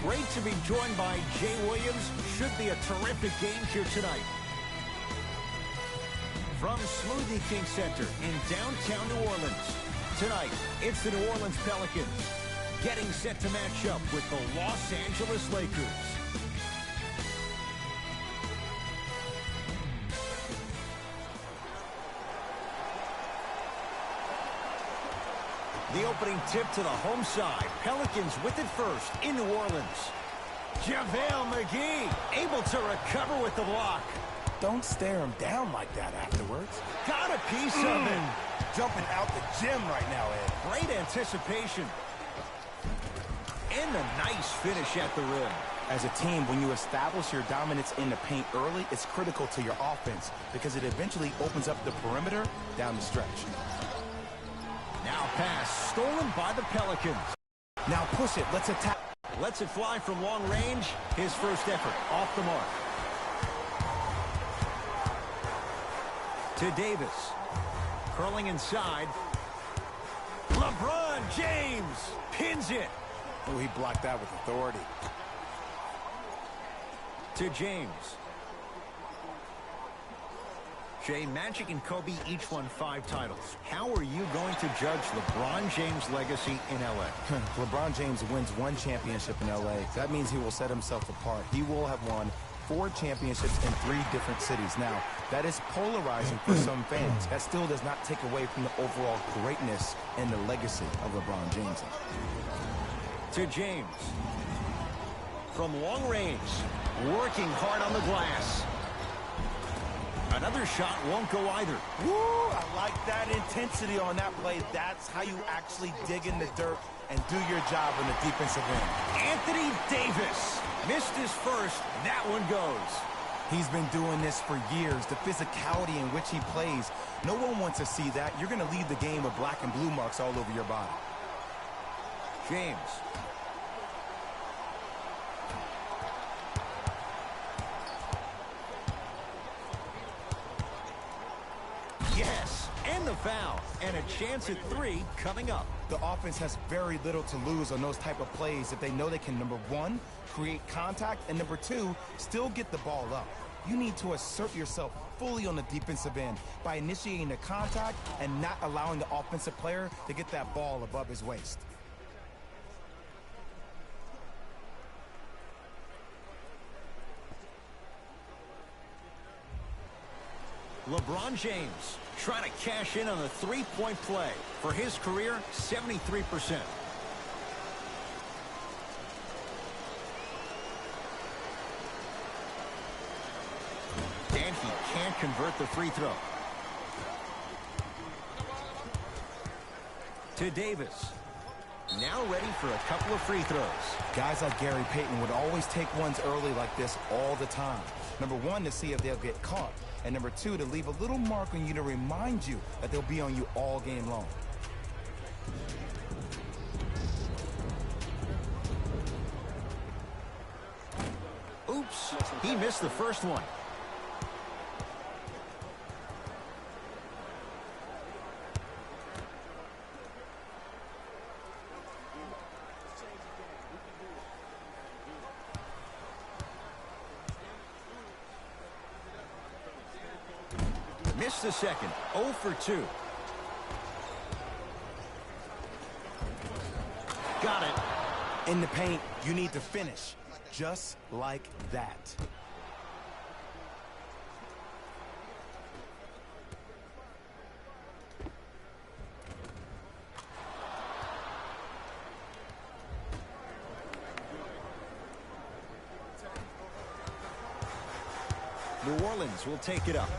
Great to be joined by Jay Williams. Should be a terrific game here tonight. From Smoothie King Center in downtown New Orleans. Tonight, it's the New Orleans Pelicans getting set to match up with the Los Angeles Lakers. The opening tip to the home side. Pelicans with it first in New Orleans. JaVale McGee able to recover with the block. Don't stare him down like that afterwards. Got a piece of it. Jumping out the gym right now, Ed. Great anticipation. And a nice finish at the rim. As a team, when you establish your dominance in the paint early, it's critical to your offense because it eventually opens up the perimeter down the stretch. Now pass stolen by the Pelicans. Now push it. Let's attack. Lets it fly from long range. His first effort off the mark. To Davis. Curling inside. LeBron James pins it. Oh, he blocked that with authority. To James. Jay, Magic and Kobe each won 5 titles. How are you going to judge LeBron James' legacy in L.A.? LeBron James wins 1 championship in L.A. That means he will set himself apart. He will have won 4 championships in 3 different cities. Now, that is polarizing for some fans. That still does not take away from the overall greatness and the legacy of LeBron James. To James. From long range, working hard on the glass. Another shot won't go either. Woo! I like that intensity on that play. That's how you actually dig in the dirt and do your job in the defensive end. Anthony Davis missed his first. That one goes. He's been doing this for years. The physicality in which he plays. No one wants to see that. You're going to leave the game with black and blue marks all over your body. James. Yes, and the foul, and a chance at 3 coming up. The offense has very little to lose on those type of plays if they know they can, number 1, create contact, and number 2, still get the ball up. You need to assert yourself fully on the defensive end by initiating the contact and not allowing the offensive player to get that ball above his waist. LeBron James trying to cash in on the 3-point play. For his career, 73%. And he can't convert the free throw. To Davis. Now ready for a couple of free throws. Guys like Gary Payton would always take ones early like this all the time. Number 1, to see if they'll get caught. And number 2, to leave a little mark on you to remind you that they'll be on you all game long. Oops, he missed the first one. Missed the second. 0 for 2. Got it. In the paint, you need to finish. Just like that. New Orleans will take it up.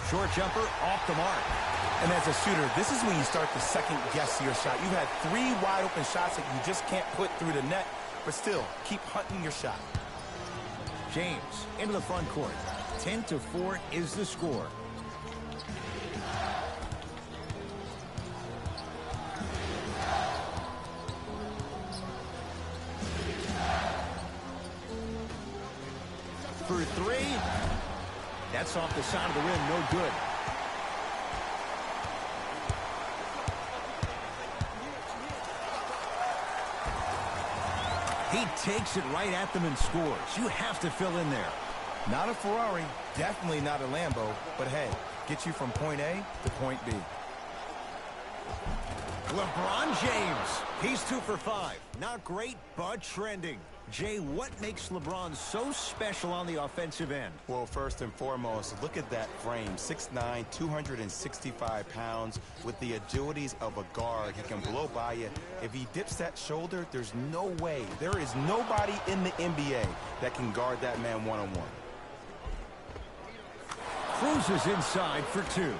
Short jumper off the mark. And as a shooter, this is when you start to second-guess your shot. You've had 3 wide-open shots that you just can't put through the net, but still, keep hunting your shot. James into the front court. 10-4 is the score. For 3. That's off the side of the rim, no good. He takes it right at them and scores. You have to fill in there. Not a Ferrari, definitely not a Lambo, but hey, get you from point A to point B. LeBron James, he's 2 for 5. Not great, but trending. Jay, what makes LeBron so special on the offensive end? Well, first and foremost, look at that frame. 6'9", 265 pounds with the agilities of a guard. He can blow by you. If he dips that shoulder, there's no way. There is nobody in the NBA that can guard that man one-on-one. Cruises inside for 2.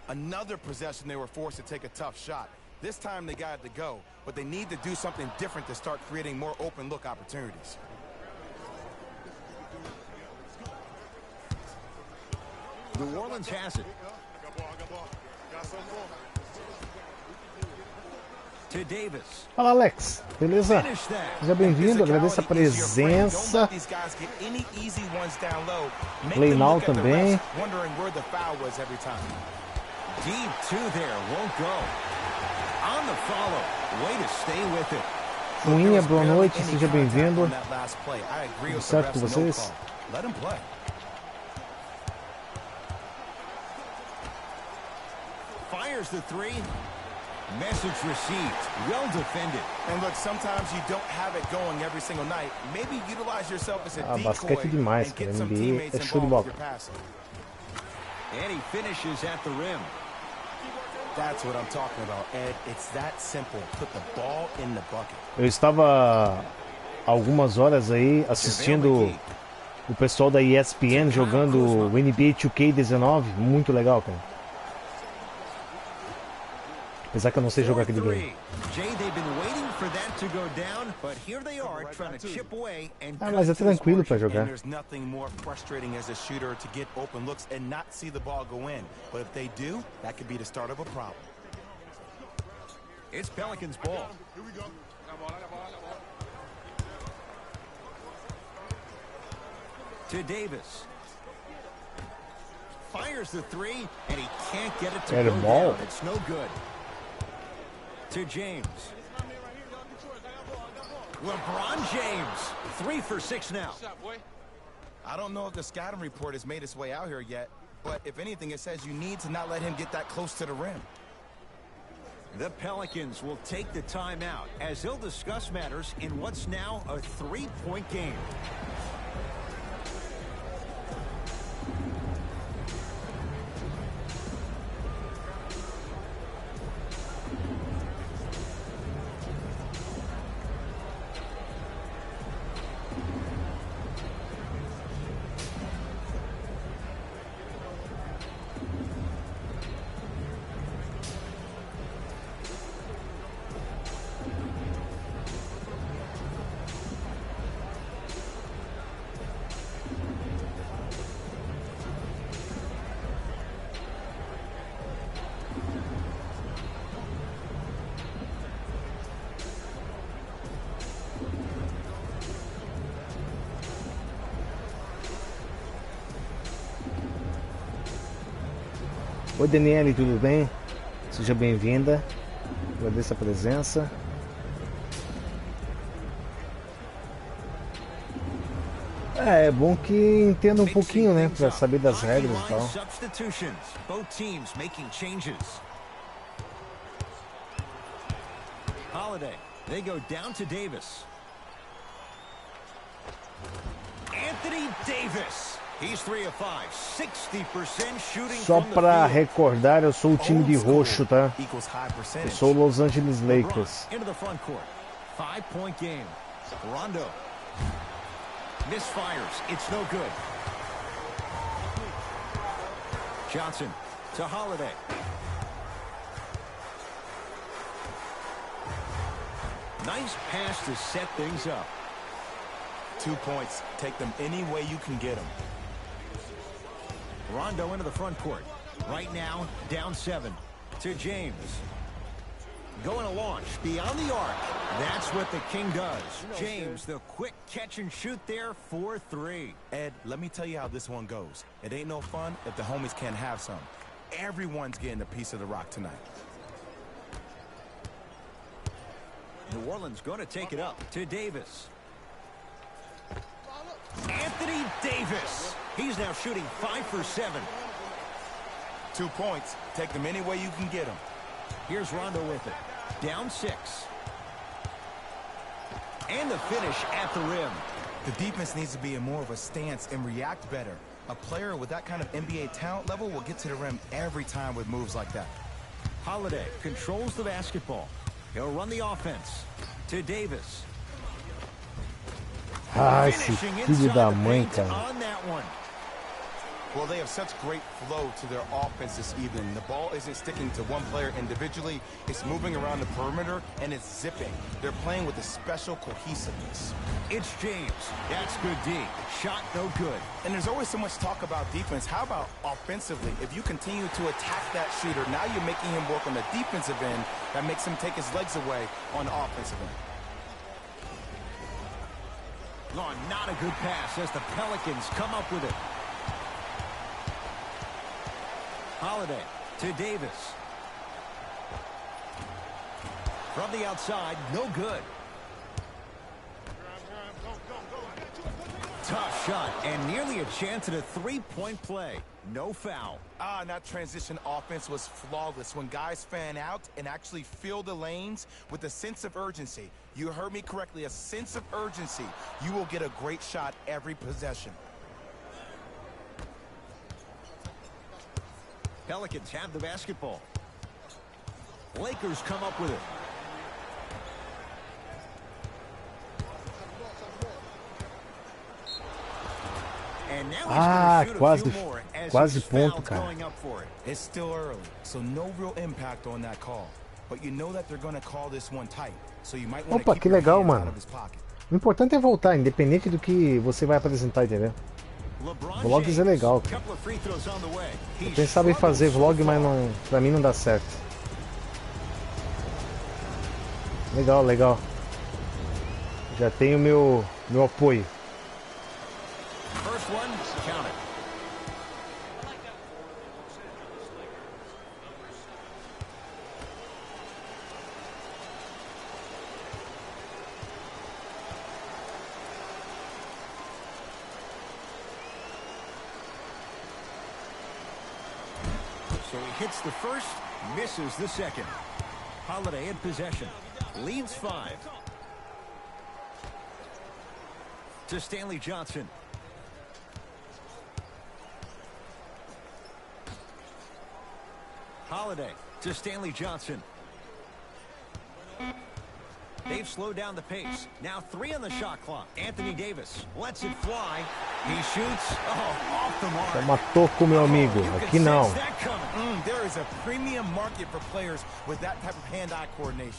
Another possession they were forced to take a tough shot. This time they got it to go, but they need to do something different to start creating more open look opportunities. New Orleans has it. To Davis. Fala, Alex. Beleza? Seja bem-vindo. Agradeço a presença. Play now também. Deep two there, won't go. On the follow, way to stay with it. Suinha, boa noite, seja bem-vindo. Tudo certo com vocês? Fires the 3. Message received. Well defended. And look, sometimes you don't have it going every single night. Maybe utilize yourself as a decoy basquete demais, and cara. get some NBA teammates é show de involved bola. with your passing. And he finishes at the rim. That's what I'm talking about, Ed. It's that simple. Put the ball in the bucket. Eu estava algumas horas aí assistindo o pessoal da ESPN jogando o NBA 2K19, muito legal, cara. Apesar que eu não sei jogar aquele game. Mas é tranquilo para jogar. It's Pelicans ball. To Davis. Fires the 3 and he can't get it to go down. It's no good. To James. LeBron James, 3 for 6 now. I don't know if the scouting report has made its way out here yet, but if anything, it says you need to not let him get that close to the rim. The Pelicans will take the timeout as they'll discuss matters in what's now a 3-point game. Oi, Daniele, tudo bem? Seja bem-vinda. Agradeço a presença. É bom que entenda um pouquinho, né, para saber das regras e tal. Holiday, they go down to Davis. Anthony Davis. He's 3 of 5, 60% shooting. Só para recordar, eu sou o time de roxo, tá? Eu sou o Los Angeles Lakers. Into the front court. 5-point game. Rondo. Misfires. It's no good. Johnson to Holiday. Nice pass to set things up. 2 points. Take them any way you can get them. Rondo into the front court. Right now, down 7. To James. Going to launch beyond the arc. That's what the King does. James, the quick catch and shoot there for 3. Ed, let me tell you how this one goes. It ain't no fun if the homies can't have some. Everyone's getting a piece of the rock tonight. New Orleans going to take it up to Davis. Anthony Davis. He's now shooting 5 for 7. 2 points. Take them any way you can get them. Here's Rondo with it. Down 6. And the finish at the rim. The defense needs to be in more of a stance and react better. A player with that kind of NBA talent level will get to the rim every time with moves like that. Holiday controls the basketball. He'll run the offense to Davis. Ah, esse filho da mãe, cara. On that one. Well, they have such great flow to their offense this evening. The ball isn't sticking to one player individually. It's moving around the perimeter, and it's zipping. They're playing with a special cohesiveness. It's James. That's good D. Shot no good. And there's always so much talk about defense. How about offensively? If you continue to attack that shooter, now you're making him work on the defensive end. That makes him take his legs away on the offensive end. Oh, not a good pass as the Pelicans come up with it. Holiday to Davis. From the outside, no good. Tough shot and nearly a chance at a three-point play. No foul. And that transition offense was flawless when guys fan out and actually fill the lanes with a sense of urgency. You heard me correctly, a sense of urgency. You will get a great shot every possession. Pelicans have the basketball. Lakers come up with it. And now he's going to shoot a few more as quase his ponto, foul's cara. going up for it. It's still early, so no real impact on that call. But you know that they're going to call this one tight, so you might want to Opa, keep que your legal, hands out mano. of his pocket. O importante é voltar, independente do que você vai apresentar, entendeu? Vlogs é legal, cara. Eu pensava em fazer vlog, mas não, pra mim não dá certo. Legal, legal. Já tenho meu apoio. First one, count it. So he hits the first, misses the second. Holiday in possession. Leads 5. To Stanley Johnson. Holiday to Stanley Johnson. They've slowed down the pace. Now 3 on the shot clock. Anthony Davis lets it fly. He shoots. Oh, off the mark. Toma toco, meu amigo. Aqui não. There is a premium market for players with that type of hand-eye coordination.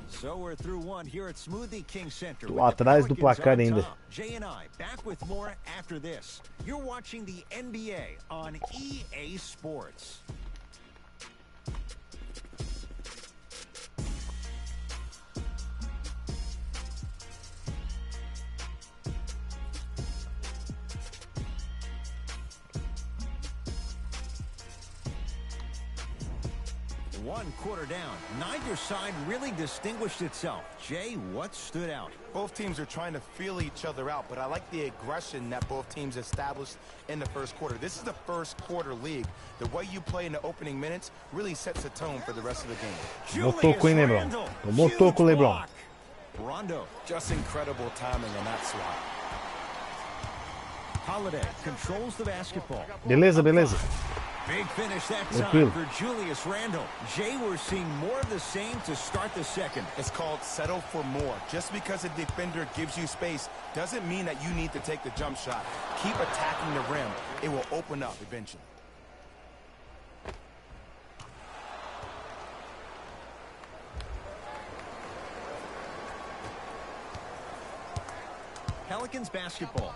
So we're through one here at Smoothie King Center. Tô atrás do placar ainda. Jay and I back with more after this. You're watching the NBA on EA Sports. One quarter down. Neither side really distinguished itself. Jay, what stood out? Both teams are trying to feel each other out, but I like the aggression that both teams established in the first quarter. This is the first quarter league. The way you play in the opening minutes really sets the tone for the rest of the game. Tomou toco, hein, Lebron? Tomou toco, Lebron. Rondo. Just incredible timing on that swat. Holiday controls the basketball. Beleza, beleza. Big finish that time for Julius Randle. Jay, we're seeing more of the same to start the second. It's called settle for more. Just because a defender gives you space doesn't mean that you need to take the jump shot. Keep attacking the rim. It will open up eventually. Pelicans basketball.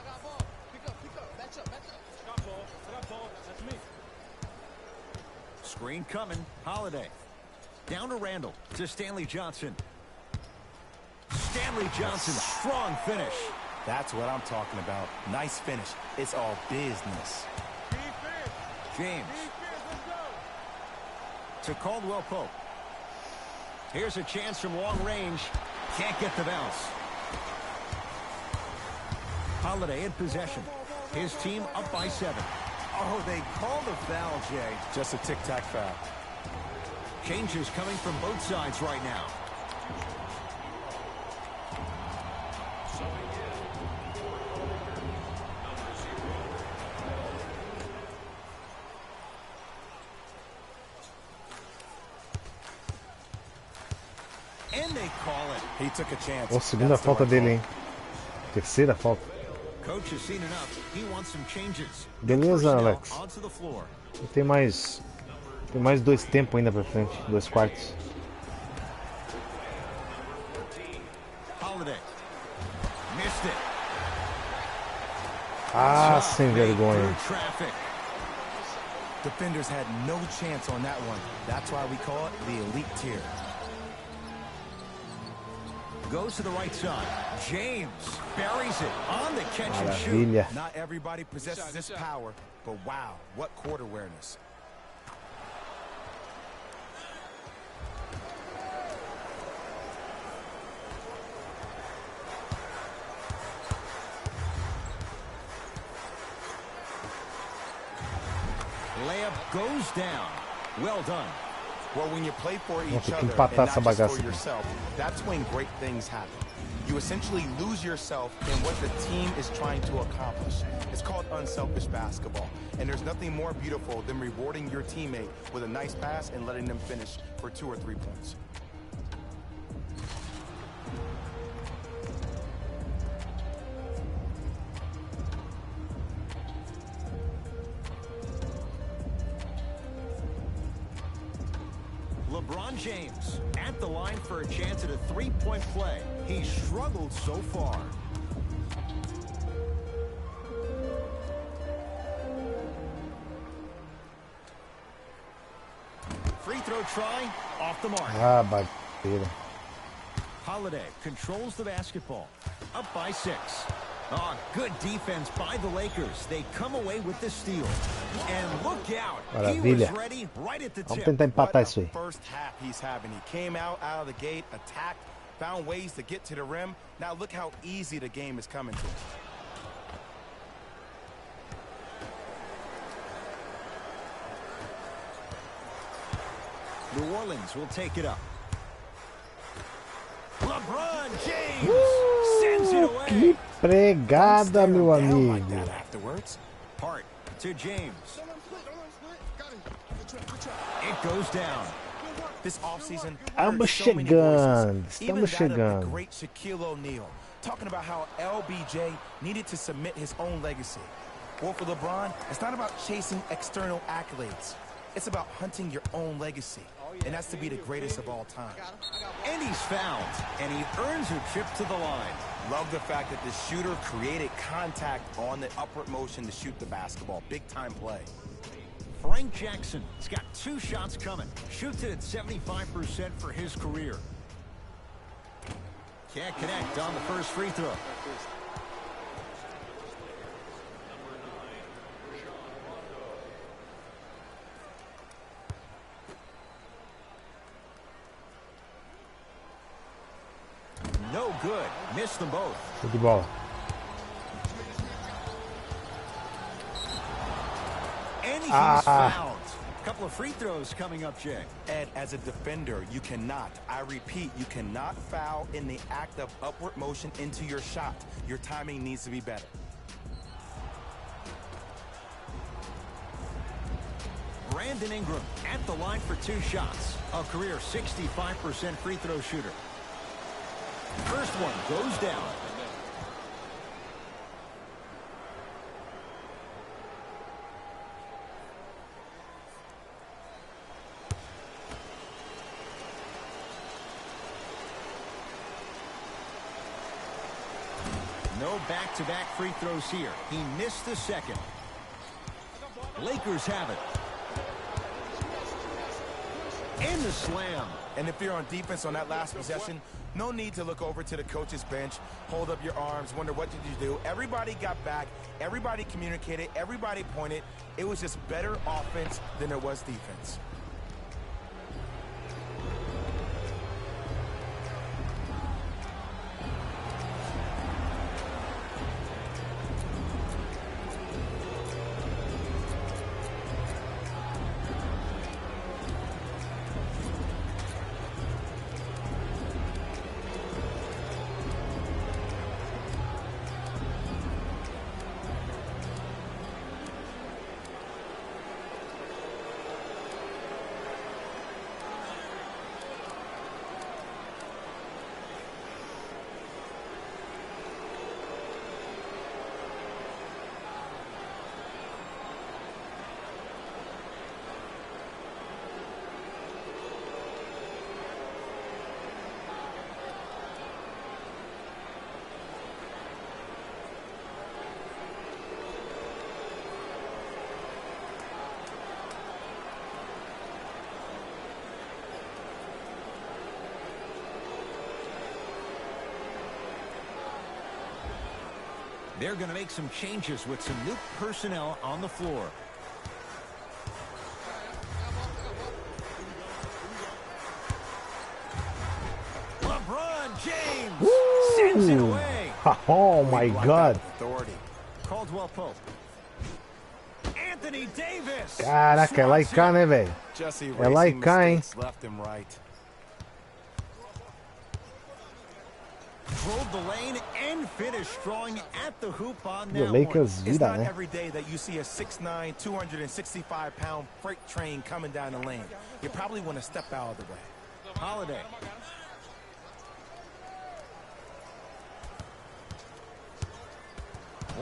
Screen coming. Holiday. Down to Randle. To Stanley Johnson. Stanley Johnson. Strong finish. That's what I'm talking about. Nice finish. It's all business. James. To Caldwell Pope. Here's a chance from long range. Can't get the bounce. Holiday in possession. His team up by 7. Oh, they called a foul, Jay. Just a tic-tac foul. Changes coming from both sides right now. And they call it. He took a chance. Ó, segunda falta dele, hein? Terceira falta. Coach has seen enough. He wants some changes. Beleza, Alex. Onto the floor. Tem mais 2 tempos ainda pra frente, 2 quartos. Holiday. Missed it. Ah, sem vergonha. Defenders had no chance on that one. That's why we call it the elite tier. Goes to the right side. James buries it on the catch and shoot. Maravilha. Not everybody possesses this power, but wow, what court awareness. Layup goes down. Well done. Well, when you play for each ter que other and empatar not essa just bagaça for aqui. yourself, that's when great things happen. You essentially lose yourself in what the team is trying to accomplish. It's called unselfish basketball, and there's nothing more beautiful than rewarding your teammate with a nice pass and letting them finish for 2 or 3 points. LeBron James at the line for a chance at a 3-point play. He's struggled so far. Free throw try, off the mark. Ah, bagaceira. Holiday controls the basketball, up by 6. Oh, good defense by the Lakers. They come away with the steal. And look out. He was Maravilha. ready right at the Vamos tip. tentar empatar isso aí. First half he's having. He came out of the gate, attacked, found ways to get to the rim. Now look how easy the game is coming to him. New Orleans will take it up. LeBron James sends it away. Que pregada, meu amigo. Hart to James. It goes down. This offseason, Estamos chegando, estamos chegando. Great Shaquille O'Neal, talking about how LBJ needed to submit his own legacy. Well, for LeBron, it's not about chasing external accolades. It's about hunting your own legacy, and that's to be the greatest of all time. And he's fouled, and he earns a trip to the line. Love the fact that the shooter created contact on the upward motion to shoot the basketball. Big time play. Frank Jackson has got 2 shots coming. Shoots it at 75% for his career. Can't connect on the first free throw. No good. Missed them both. Show de bola. And he's fouled. A couple of free throws coming up, Jay. Ed, as a defender, you cannot, I repeat, you cannot foul in the act of upward motion into your shot. Your timing needs to be better. Brandon Ingram at the line for 2 shots. A career 65% free throw shooter. First one goes down. No back-to-back free throws here. He missed the second. Lakers have it. And the slam. And if you're on defense on that last possession, no need to look over to the coach's bench, hold up your arms, wonder what did you do. Everybody got back, everybody communicated, everybody pointed. It was just better offense than there was defense. They're going to make some changes with some new personnel on the floor. LeBron James sends it away. Oh my God. Caldwell Pope. Anthony Davis. Caraca, é lá e cá, né, velho? É lá e cá, hein? Drove the lane and finished strong at the hoop on E o that Lakers one. It's vira, not né? every day that you see a 6'9", 265-pound freight train coming down the lane. You probably want to step out of the way. Holiday.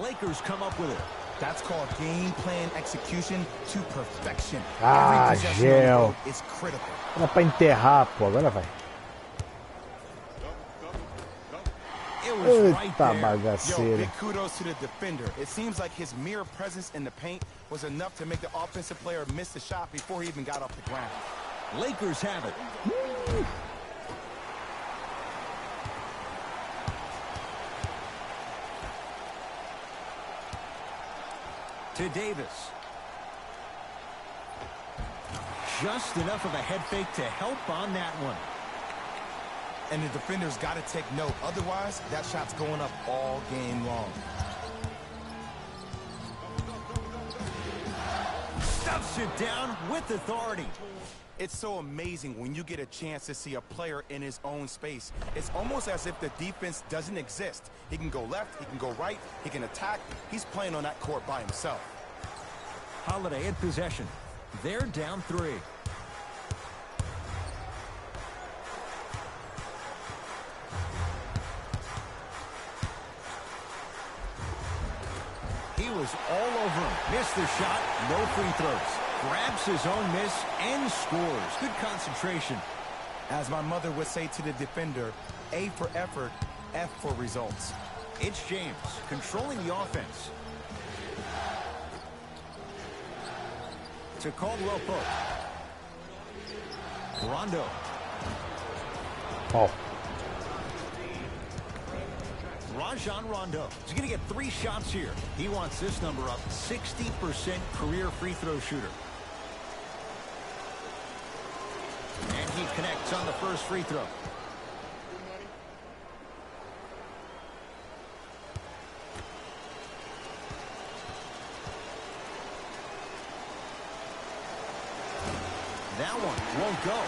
Lakers come up with it. That's called game plan execution to perfection. Ah, Every possession gel. on the road is critical. Era pra enterrar, pô. Agora vai. It was right Eita there. Yo, bagaceira. big kudos to the defender. It seems like his mere presence in the paint was enough to make the offensive player miss the shot before he even got off the ground. Lakers have it. To Davis. Just enough of a head fake to help on that one. And the defender's got to take note. Otherwise, that shot's going up all game long. Stuffs it down with authority. It's so amazing when you get a chance to see a player in his own space. It's almost as if the defense doesn't exist. He can go left, he can go right, he can attack. He's playing on that court by himself. Holiday in possession. They're down 3. He was all over him. Missed the shot, no free throws. Grabs his own miss and scores. Good concentration. As my mother would say to the defender, A for effort, F for results. It's James controlling the offense. To Caldwell Pope. Rondo. Ó. Rajon Rondo. He's going to get 3 shots here. He wants this number up. 60% career free throw shooter. And he connects on the first free throw. That one won't go.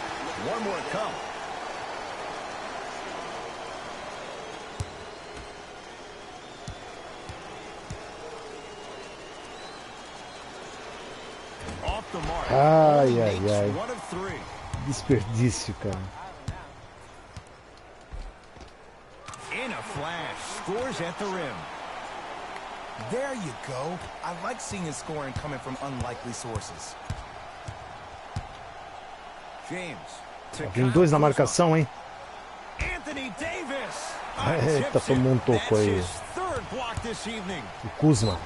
One more to come. Off the mark. Ai, Only ai, makes ai. 1 of 3. Desperdício, cara. In a flash. Scores at the rim. There you go. I like seeing scoring coming from unlikely sources. James. To Tem 2 na marcação, hein? Anthony Davis. Eita, tomou toco aí. His 3rd block this evening. O Kuzma.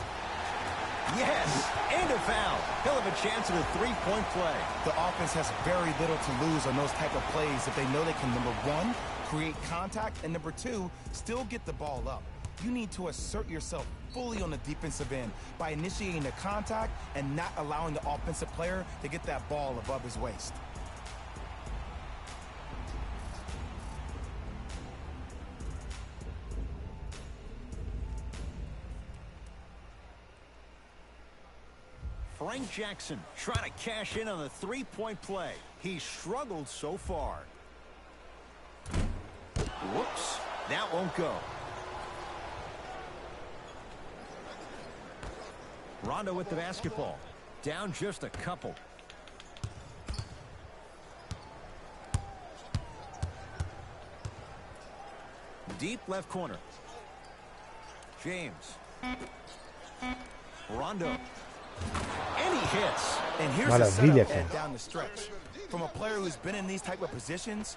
Yes, and a foul. He'll have a chance at a 3-point play. The offense has very little to lose on those type of plays if they know they can, number 1, create contact, and number 2, still get the ball up. You need to assert yourself fully on the defensive end by initiating the contact and not allowing the offensive player to get that ball above his waist. Frank Jackson trying to cash in on the 3-point play. He's struggled so far. Whoops, that won't go. Rondo with the basketball. Down just a couple. Deep left corner. James. Rondo. And he hits. And here's the setup and down the stretch. From a player who's been in these type of positions,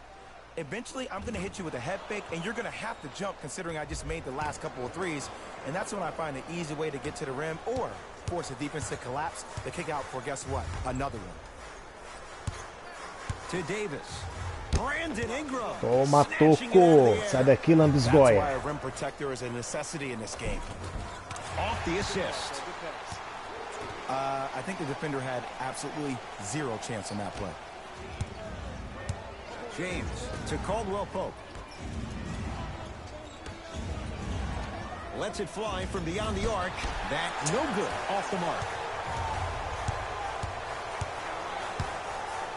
eventually I'm going to hit you with a head fake, and you're going to have to jump considering I just made the last couple of threes. And that's when I find an easy way to get to the rim or force the defense to collapse to kick out for, guess what, another one. To Davis. Brandon Ingram. Toma, snatching it out of toco. the air. Sai daqui, That's lambisgoia. why a rim protector is a necessity in this game. Off the assist. I think the defender had absolutely zero chance on that play. James to Caldwell Pope. Lets it fly from beyond the arc. That no good, off the mark.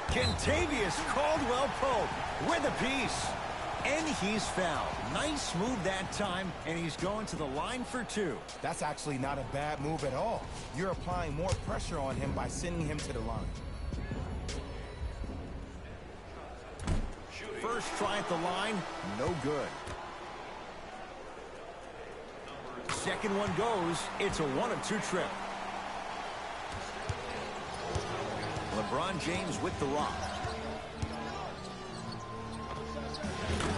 Kentavious Caldwell Pope with a piece. And he's fouled. Nice move that time, and he's going to the line for two. That's actually not a bad move at all. You're applying more pressure on him by sending him to the line. First try at the line, no good. Second one goes, it's a 1-of-2 trip. LeBron James with the rock.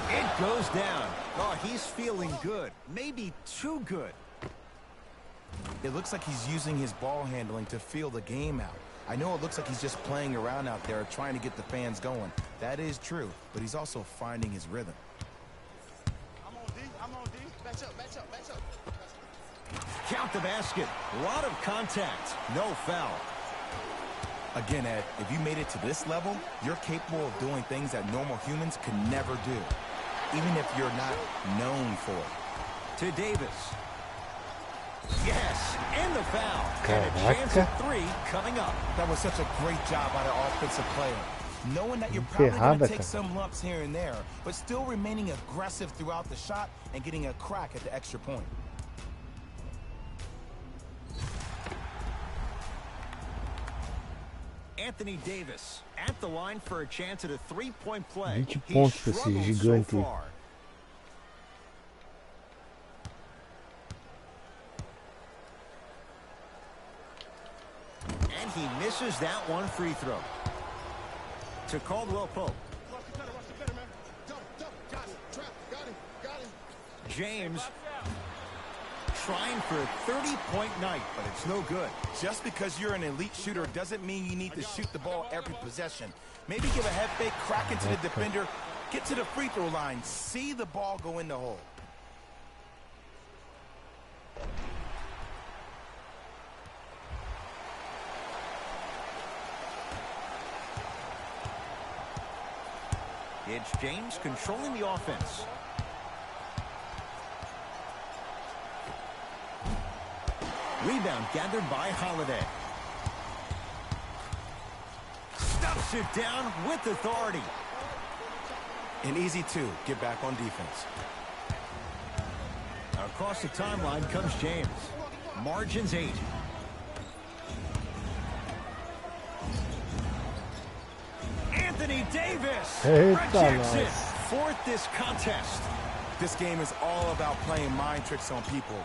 It goes down. Oh, he's feeling good. Maybe too good. It looks like he's using his ball handling to feel the game out. I know it looks like he's just playing around out there trying to get the fans going. That is true, but he's also finding his rhythm. I'm on D. I'm on D. Match up, match up, match up. Count the basket. A lot of contact. No foul. Again, Ed, if you made it to this level, you're capable of doing things that normal humans could never do, even if you're not known for it. To Davis. Yes, and the foul. And a chance at three coming up. That was such a great job by the offensive player. Knowing that you're probably going to take some lumps here and there, but still remaining aggressive throughout the shot and getting a crack at the extra point. Anthony Davis at the line for a chance at a three-point play. 20 pontos pra esse gigante. So far. And he misses that one free throw. To Caldwell Pope. James trying for a 30-point night, but it's no good. Just because you're an elite shooter doesn't mean you need to shoot the ball every possession. Maybe give a head fake, crack into the defender, get to the free throw line, see the ball go in the hole. It's James controlling the offense. Rebound gathered by Holiday. Stuffs it down with authority. An easy two, get back on defense. Across the timeline comes James. Margins 8. Anthony Davis rejects it. Fourth this contest. This game is all about playing mind tricks on people.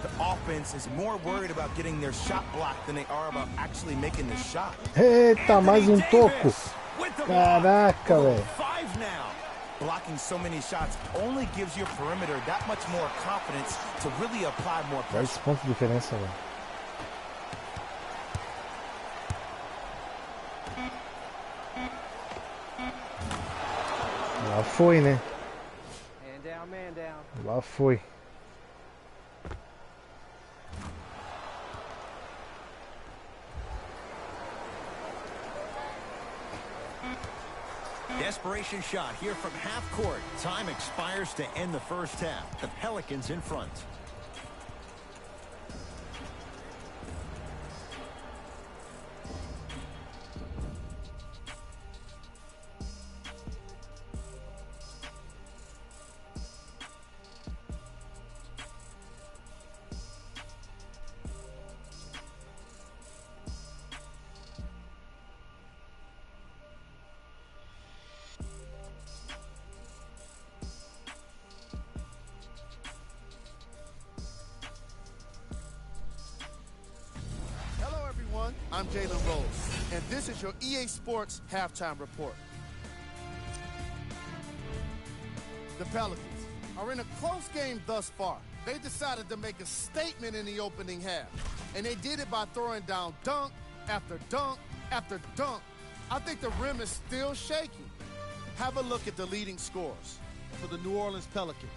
The offense is more worried about getting their shot blocked than they are about actually making the shot. Eita, mais toco. Caraca, velho. 5 now. Blocking so many shots only gives your perimeter that much more confidence to really apply more 10 pressure. pontos de diferença, velho. Lá foi, né? Man down, man down. Lá foi. Desperation shot here from half court. Time expires to end the first half. The Pelicans in front. I'm Jalen Rose, and this is your EA Sports Halftime Report. The Pelicans are in a close game thus far. They decided to make a statement in the opening half, and they did it by throwing down dunk after dunk after dunk. I think the rim is still shaking. Have a look at the leading scores for the New Orleans Pelicans.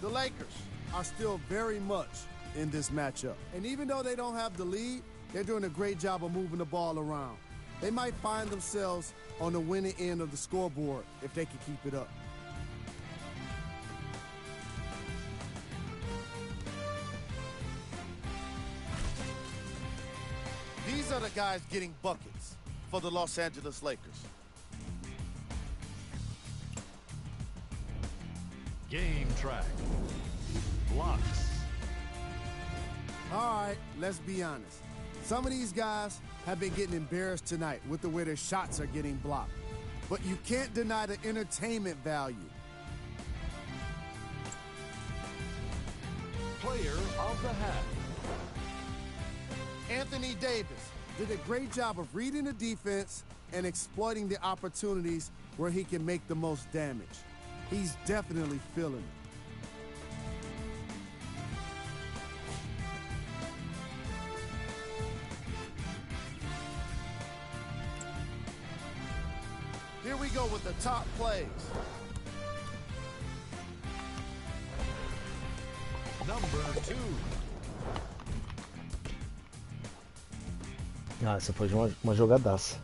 The Lakers are still very much in this matchup. And even though they don't have the lead, they're doing a great job of moving the ball around. They might find themselves on the winning end of the scoreboard if they can keep it up. These are the guys getting buckets for the Los Angeles Lakers. Game track. Blocks. All right, let's be honest. Some of these guys have been getting embarrassed tonight with the way their shots are getting blocked. But you can't deny the entertainment value. Player of the half. Anthony Davis did a great job of reading the defense and exploiting the opportunities where he can make the most damage. He's definitely feeling it. Here we go with the top plays. Number 2. Ah, essa foi uma jogadaça.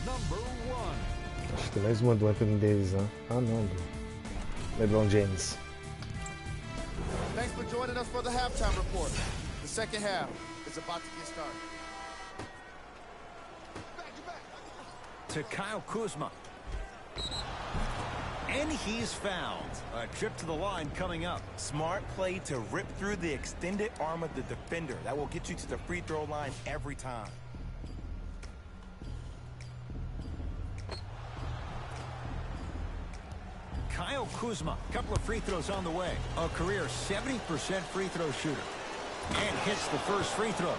Number 1. Acho que tem mais uma do Anthony Davis, né? Ah, não, do LeBron James. Thanks for joining us for the halftime report. The second half is about to get started. To Kyle Kuzma. And he's fouled. A trip to the line coming up. Smart play to rip through the extended arm of the defender. That will get you to the free throw line every time. Kyle Kuzma, couple of free throws on the way. A career 70% free throw shooter. And hits the first free throw.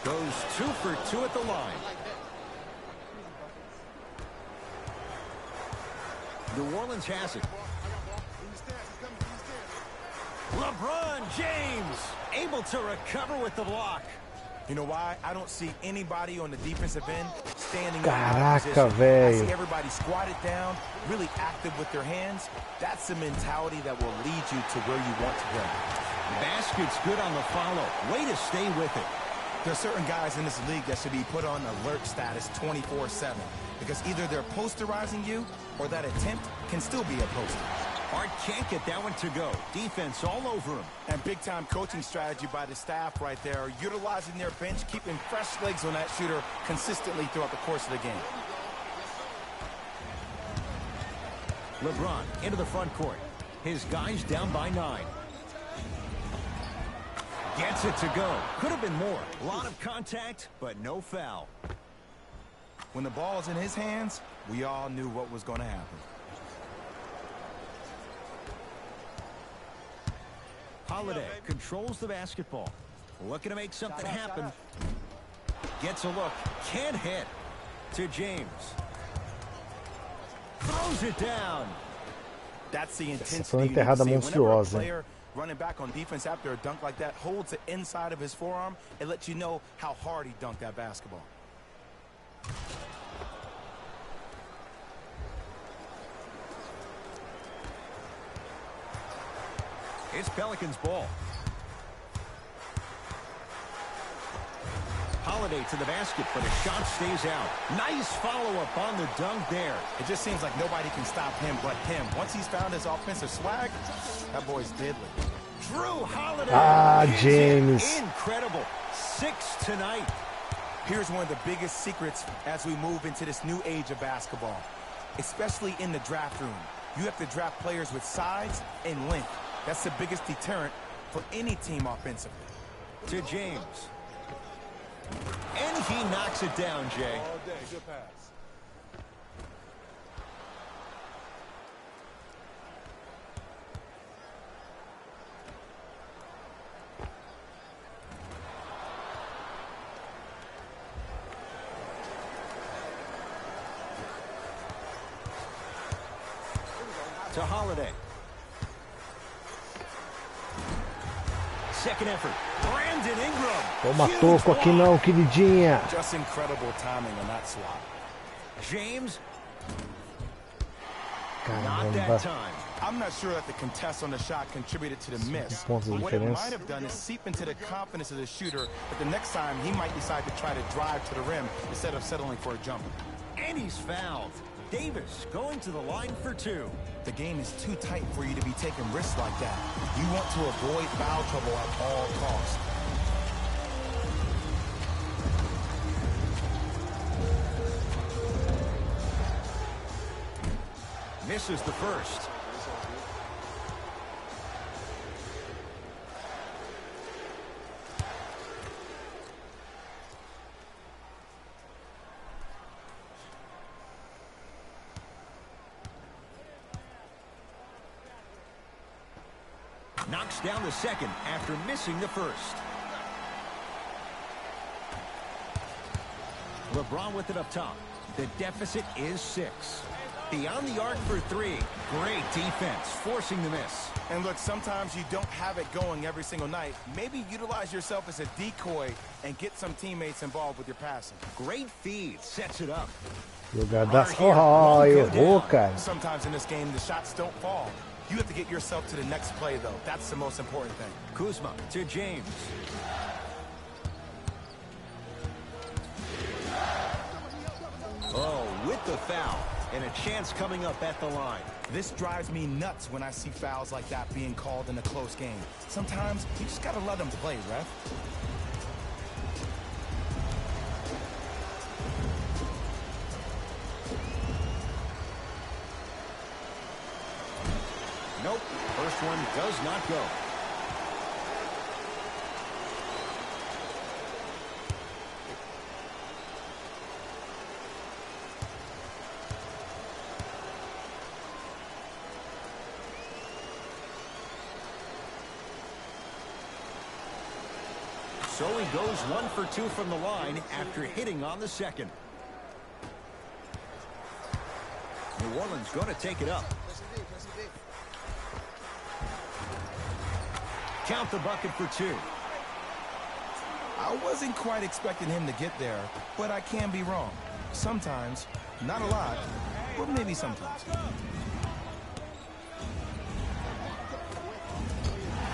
Goes 2 for 2 at the line. New Orleans has it. LeBron James able to recover with the block. You know why? I don't see anybody on the defensive end standing Caraca, up. I velho. see everybody squatted down, really active with their hands. That's the mentality that will lead you to where you want to go. Basket's good on the follow. Way to stay with it. There are certain guys in this league that should be put on alert status 24/7 because either they're posterizing you or that attempt can still be a poster. Art can't get that one to go. Defense all over him. And big-time coaching strategy by the staff right there, utilizing their bench, keeping fresh legs on that shooter consistently throughout the course of the game. LeBron into the front court. His guys down by 9. Gets it to go. Could have been more. A lot of contact, but no foul. When the ball's in his hands, we all knew what was going to happen. Holiday controls the basketball. Looking to make something happen. Gets a look. Can't hit. To James. Throws it down. That's the intensity. Essa foi uma enterrada monstruosa. Player running back on defense after a dunk like that holds the inside of his forearm, it lets you know how hard he dunked that basketball. It's Pelicans ball. Holiday to the basket, but his shot stays out. Nice follow-up on the dunk there. It just seems like nobody can stop him but him. Once he's found his offensive swag, that boy's deadly. Drew Holiday. Ah, is James. Incredible. 6 tonight. Here's one of the biggest secrets as we move into this new age of basketball, especially in the draft room. You have to draft players with size and length. That's the biggest deterrent for any team offensively. To James. And he knocks it down, Jay. All day, good pass. To Holiday. Second effort. Brandon Ingram. Toma Huge toco aqui block. não, queridinha. Just incredible timing on that swat. James. Not that Caramba. time. I'm not sure that the contest on the shot contributed to the miss. pontos de But what it diferença. might have done is seep into the confidence of the shooter that the next time he might decide to try to drive to the rim instead of settling for a jumper. And he's fouled. Davis going to the line for two. The game is too tight for you to be taking risks like that. You want to avoid foul trouble at all costs. Misses the first. Knocks down the second after missing the first. LeBron with it up top. The deficit is 6. Beyond the arc for 3. Great defense, forcing the miss. And look, sometimes you don't have it going every single night. Maybe utilize yourself as a decoy and get some teammates involved with your passing. Great feed, sets it up. Jogadaço. Oh, errou, cara. Sometimes in this game, the shots don't fall. You have to get yourself to the next play, though. That's the most important thing. Kuzma to James. Oh, with the foul. And a chance coming up at the line. This drives me nuts when I see fouls like that being called in a close game. Sometimes you just gotta let them play, ref. Nope, first one does not go. So he goes 1 for 2 from the line after hitting on the second. New Orleans going to take it up. Count the bucket for 2. I wasn't quite expecting him to get there, but I can be wrong. Sometimes, not a lot, but maybe sometimes.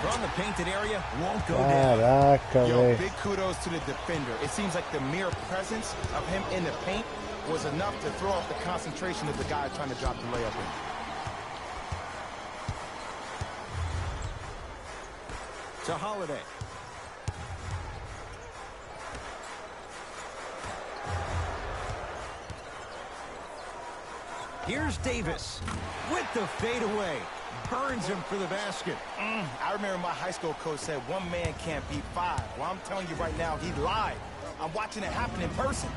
From the painted area, won't go down. Caraca, Yo, velho. big kudos to the defender. It seems like the mere presence of him in the paint was enough to throw off the concentration of the guy trying to drop the layup in. To Holiday. Here's Davis with the fadeaway. Burns him for the basket. I remember my high school coach said one man can't beat 5. Well, I'm telling you right now, he lied. I'm watching it happen in person.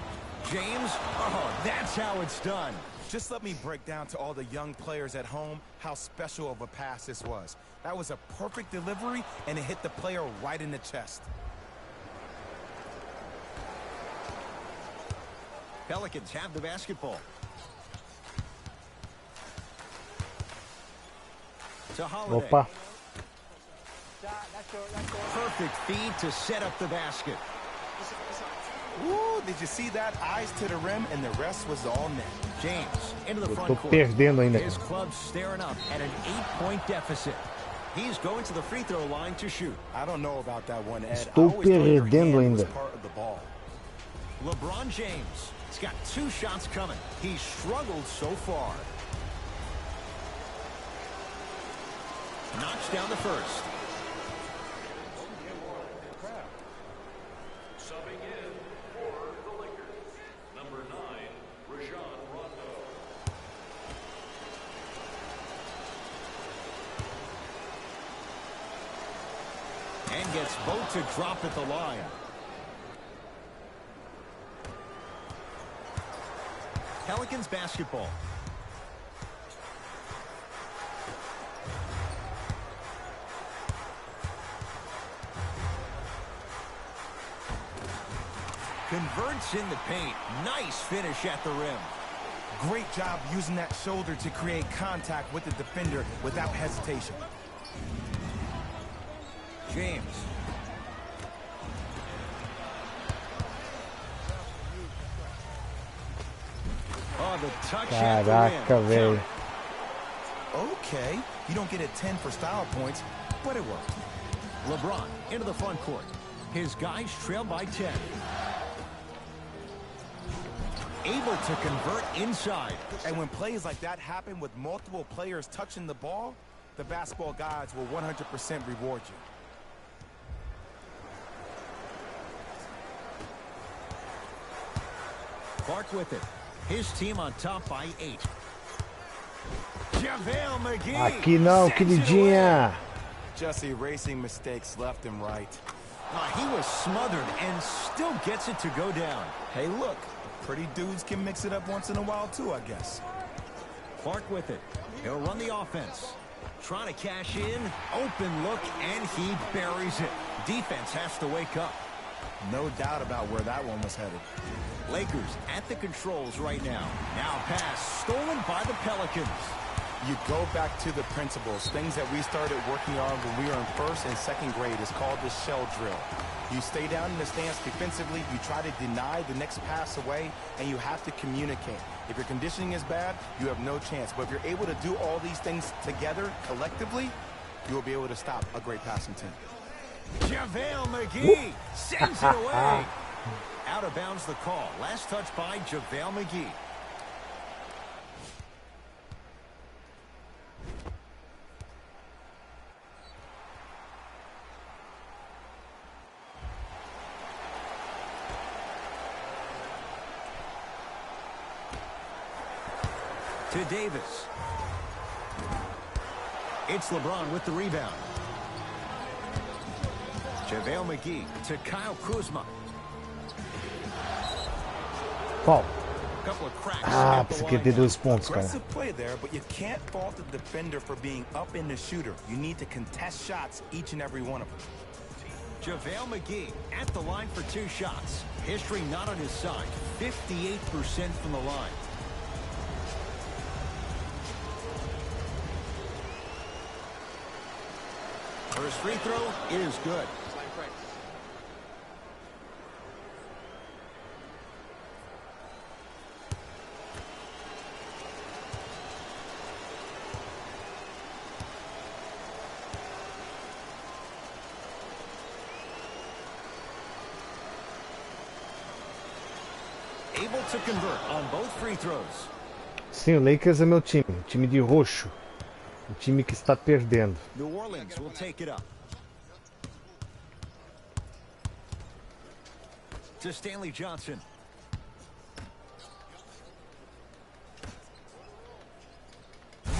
James, oh, that's how it's done. Just let me break down to all the young players at home how special of a pass this was. That was a perfect delivery, and it hit the player right in the chest. Pelicans have the basketball. To Holiday. Opa. Perfect feed to set up the basket. Ooh, did you see that? Eyes to the rim, and the rest was all net. James into the Eu front tô court. perdendo ainda. His club's staring up at an 8-point deficit. He's going to the free throw line to shoot. I don't know about that one, Ed. Estou I always thought your perdendo hand was ainda. part of the ball. LeBron James. He's got 2 shots coming. He's struggled so far. Knocks down the first. Subbing in for the Lakers, number 9, Rajon Rondo. And gets both to drop at the line. Pelicans basketball. Converts in the paint. Nice finish at the rim. Great job using that shoulder to create contact with the defender without hesitation. James. Oh, the touch at the Caraca, rim. velho. Okay, you don't get a 10 for style points, but it worked. LeBron into the front court. His guys trail by 10. Able to convert inside. And when plays like that happen with multiple players touching the ball, the basketball gods will 100% reward you. Clark with it. His team on top by 8. JaVale McGee. Aqui não, sends it queridinha. Just erasing mistakes left and right. He was smothered and still gets it to go down. Hey, look, pretty dudes can mix it up once in a while too, I guess. Clark with it. He'll run the offense. Trying to cash in. Open look, and he buries it. Defense has to wake up. No doubt about where that one was headed. Lakers at the controls right now. Now pass stolen by the Pelicans. You go back to the principles, things that we started working on when we were in first and second grade. Is called the shell drill. You stay down in the stance defensively, you try to deny the next pass away, and you have to communicate. If your conditioning is bad, you have no chance. But if you're able to do all these things together, collectively, you will be able to stop a great passing team. JaVale McGee sends it away. Out of bounds the call. Last touch by JaVale McGee. To Davis. It's LeBron with the rebound. JaVale McGee to Kyle Kuzma. Qual? Couple of cracks Ah, at the pensei que ia line ter now. 2 pontos, cara. Aggressive play there, but you can't fault the defender for being up in the shooter. You need to contest shots, each and every one of them. JaVale McGee at the line for 2 shots. History not on his side. 58% from the line. First free throw is good. Able to convert on both free throws. Sim, o Lakers é meu time. O time de roxo. O time que está perdendo. New Orleans will take it up. To Stanley Johnson.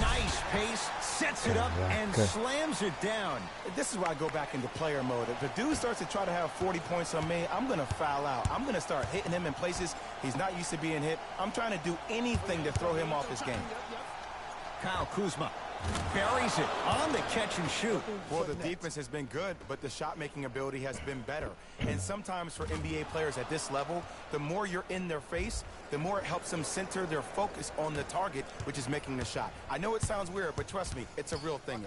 Nice pace, sets it up and slams it down. This is why I go back into player mode. If the dude starts to try to have 40 points on me, I'm going to foul out. I'm going to start hitting him in places he's not used to being hit. I'm trying to do anything to throw him off his game. Kyle Kuzma buries it on the catch and shoot. Well, the defense has been good, but the shot-making ability has been better. And sometimes for NBA players at this level, the more you're in their face, the more it helps them center their focus on the target, which is making the shot. I know it sounds weird, but trust me, it's a real thing.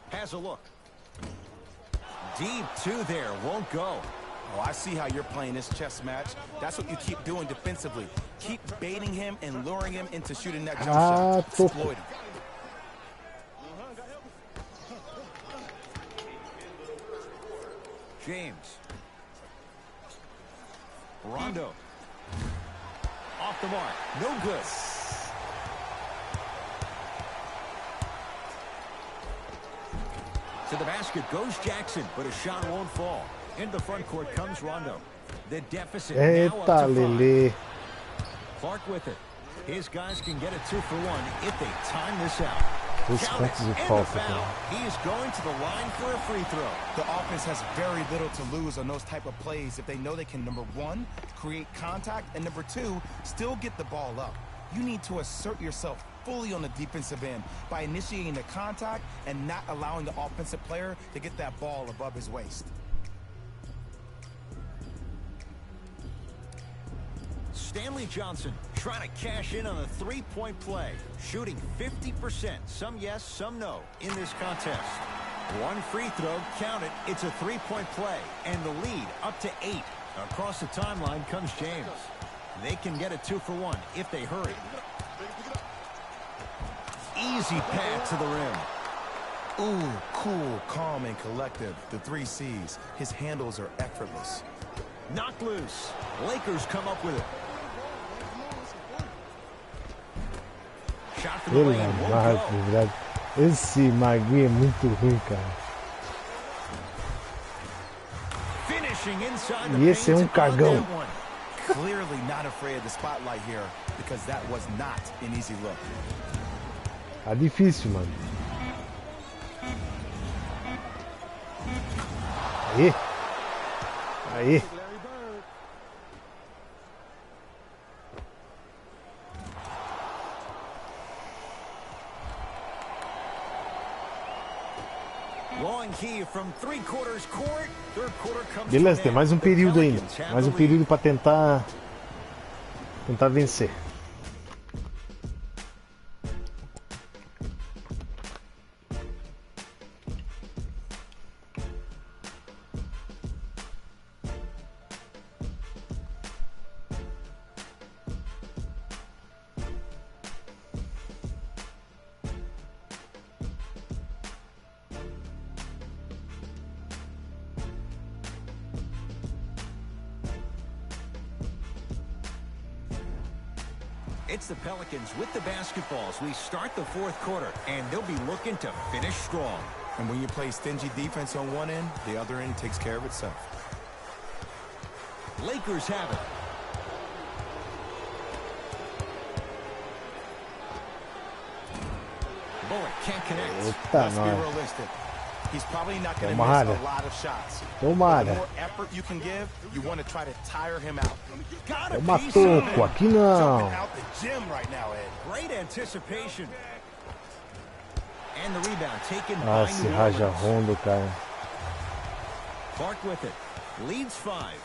Has a look. Deep 2 there, won't go. Oh, I see how you're playing this chess match. That's what you keep doing defensively. Keep baiting him and luring him into shooting that jump shot. Exploit him. James. Rondo. Off the mark. No good. To the basket goes Jackson, but a shot won't fall. Into the front court comes Rondo. The deficit now up Eita, to 5. Lele. Clark with it. His guys can get a 2-for-1 if they time this out. Dois Count it, pontos de and the falta, foul. cara. He is going to the line for a free throw. The offense has very little to lose on those type of plays if they know they can, number one, create contact, and number two, still get the ball up. You need to assert yourself fully on the defensive end by initiating the contact and not allowing the offensive player to get that ball above his waist. Stanley Johnson trying to cash in on a three-point play, shooting 50%, some yes, some no, in this contest. One free throw, count it, it's a three-point play, and the lead up to 8. Across the timeline comes James. They can get a 2-for-1 if they hurry. Easy pad to the rim. Ooh, cool, calm, and collective. The 3 C's. His handles are effortless. Knocked loose. Lakers come up with it. Shot from the Ele lane, vai won't go. livrar. Esse Magui é muito ruim, cara. Finishing inside the E esse é paint cagão. on that one. Clearly not afraid of the spotlight here, because that was not an easy look. Tá difícil, mano. Aí. Aí. Long key from 3/4 court. Third quarter comes Beleza, to tem an mais um end. The período ainda. Pelicans have Mais um the lead. período pra tentar vencer. It's the Pelicans with the basketballs. We start the fourth quarter, and they'll be looking to finish strong. And when you play stingy defense on one end, the other end takes care of itself. Lakers have it. Bullock can't connect. Eita, Let's be nós. realistic. He's probably not going to Tomara. miss a lot of shots. Tomara. The more effort you can give, you want to try to tire him out. Got a Toma piece of it. toco, aqui não. Jumping out the gym right now, Ed. Great anticipation. And the rebound taken Ah, by esse New raja Orleans. rondo, cara. Clark with it. Leads 5.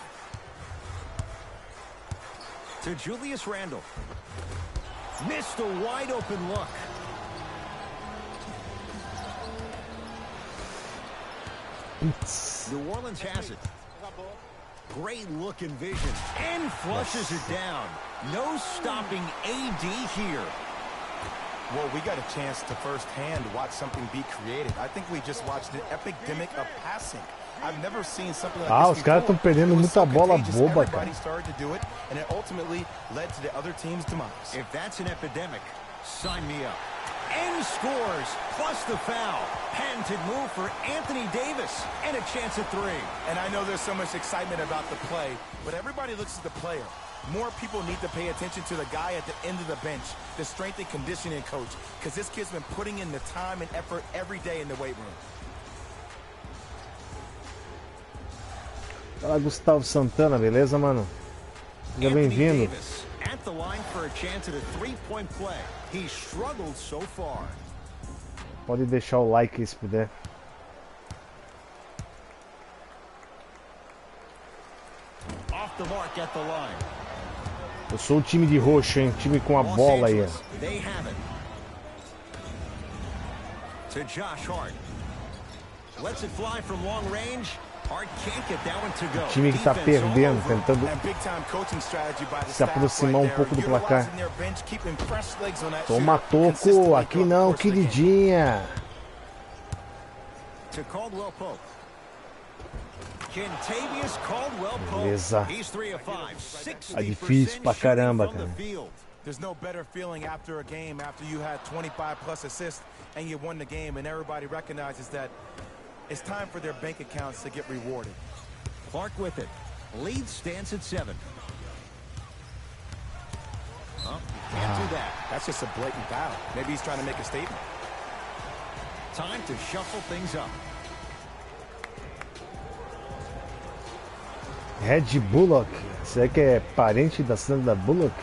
To Julius Randle. Missed a wide open look. Putz. New Orleans has it. Great look and vision. And flushes it down. No stopping AD here. Well, we got a chance to firsthand watch something be created. I think we just watched an epidemic of passing. I've never seen something like Ah, this os caras before. estão perdendo It was muita so bola contagious, boba, everybody cara. started to do it, and it ultimately led to the other team's demise. If that's an epidemic, sign me up. And scores, plus the foul. Patented move for Anthony Davis. And a chance at 3. And I know there's so much excitement about the play, but everybody looks at the player. More people need to pay attention to the guy at the end of the bench, the strength and conditioning coach, because this kid's been putting in the time and effort every day in the weight room. Fala, Gustavo Santana, beleza, mano? Seja Anthony bem-vindo. Davis at the line for a chance at a three-point play. He's struggled so far. Pode deixar o like aí se puder. Off the mark at the line. Eu sou o time de roxo, hein? Time com a Los bola aí, ó. Angeles, they have it. To Josh Hart. Lets it fly from long range. Hart can't get that one to go. Time que tá Defense all perdendo, over him. tentando And big time coaching strategy by the se staff aproximar right pouco do there, placar. utilizing their bench, keeping fresh legs on that Toma shooter toco, consistently aqui throughout the não, course of the game. queridinha. To Caldwell Pope. Kentavious Caldwell Pope. Beleza. He's 3 of 5. 60% Tá difícil pra caramba, shooting from cara. the field. There's no better feeling after a game after you had 25 plus assists and you won the game, and everybody recognizes that it's time for their bank accounts to get rewarded. Clark with it. Lead stands at 7. Oh, can't do that. That's just a blatant foul. Maybe he's trying to make a statement. Time to shuffle things up. Red Bullock. Será que é parente da Sandra Bullock?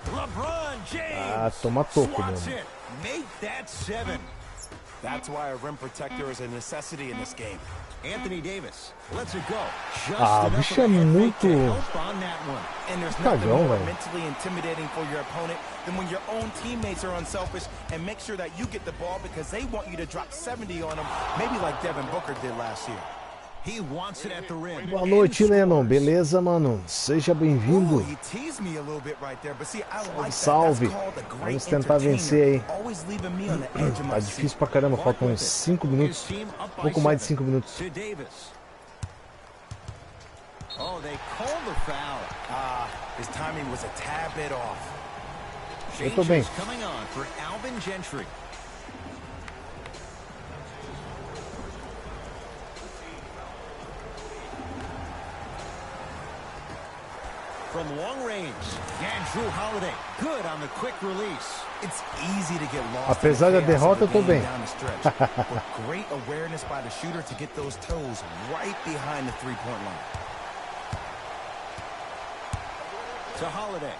LeBron James. Ah, toma toco, swats mano. it. Make that 7. That's why a rim protector is a necessity in this game. Anthony Davis lets it go. Just Ah, o enough bicho é of a head fake muito to help on that one. And there's nothing cagão, more velho. mentally intimidating for your opponent than when your own teammates are unselfish and make sure that you get the ball because they want you to drop 70 on them, maybe like Devin Booker did last year. He wants it at the rim. Boa noite, Lennon. Beleza, mano? Seja bem-vindo. He teased me a little bit right there, but see, I like that. Salve. That's called a great Vamos tentar vencer aí. entertainer, always leaving me on the edge of Tá my difícil seat. pra caramba, faltam uns 5 minutos. His team up by Pouco mais de 5 7. minutos. To Davis. Oh, they call the foul. His timing was a tad bit off. Eu tô bem. Changes coming on for Alvin Gentry. From long range, and Drew Holiday, good on the quick release. It's easy to get lost. Apesar da in the chaos derrota, of eu tô the game bem. down the stretch. But great awareness by the shooter to get those toes right behind the three-point line. To Holiday.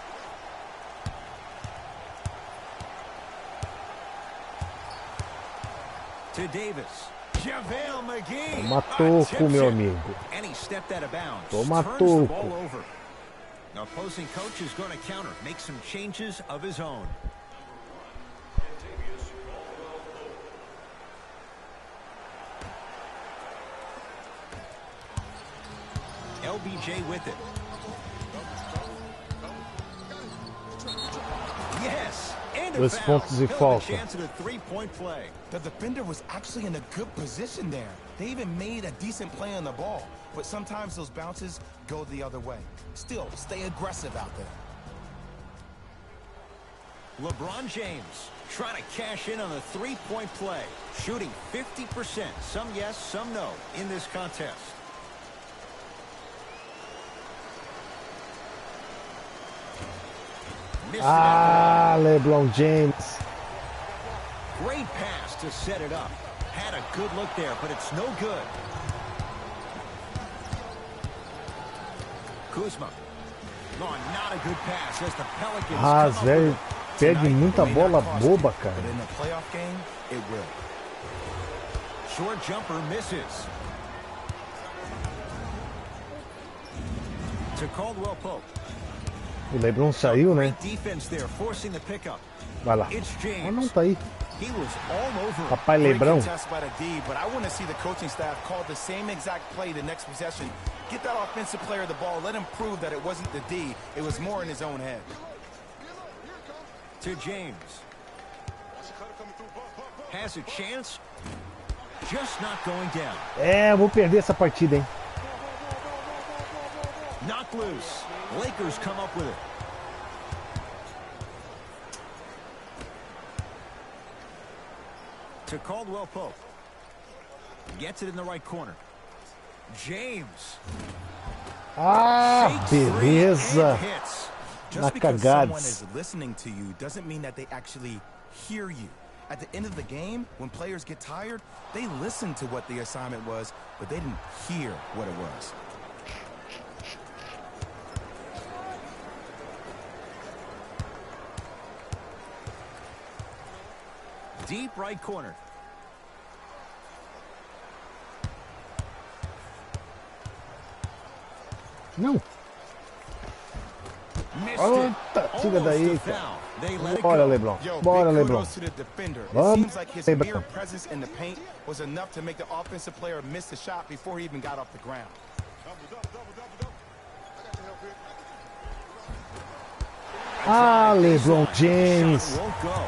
To Davis. JaVale McGee. Toma toco, meu amigo. And he stepped out of bounds. Toma Turns the toco. ball over. The opposing coach is going to counter, make some changes of his own. LBJ with it. Yes. And a 2 foul. pontos e He'll have a falta. chance at a three-point play. The defender was actually in a good position there. They even made a decent play on the ball. But sometimes those bounces go the other way. Still, stay aggressive out there. LeBron James trying to cash in on the three-point play. Shooting 50%. Some yes, some no in this contest. Missed it out. LeBron James. Great pass to set it up. Had a good look there, but it's no good. Kuzma. No, not a good pass as the Pelicans come up with Velho, it. perde Tonight, muita it may not bola cost boba, you, cara. But in a playoff game, it will. Short jumper misses. To Caldwell Pope. O LeBron saiu, né? Great defense there, forcing the pickup. Vai lá. It's Ah, James. não, tá aí. He was all over it. Papai Great Lebrão. contest by the D, but I want to see the coaching staff call the same exact play the next possession. Get that offensive player the ball. Let him prove that it wasn't the D. It was more in his own head. To James. Has a chance. Just not going down. Eu vou perder essa partida, hein? Knocked loose. Lakers come up with it. To Caldwell Pope. Gets it in the right corner. James. Shakes free and Beleza. hits. Na Just because someone cagadas. is listening to you doesn't mean that they actually hear you. At the end of the game, when players get tired, they listen to what the assignment was, but they didn't hear what it was. Deep right corner. Não. Missed Outra, it. tira daí, Almost a cara. foul. They let it Bora, go. LeBron. Yo, Bora, big LeBron. kudos to the defender. It Vamos, seems like his LeBron. mere presence in the paint was enough to make the offensive player miss the shot before he even got off the ground. LeBron Shot James. won't go.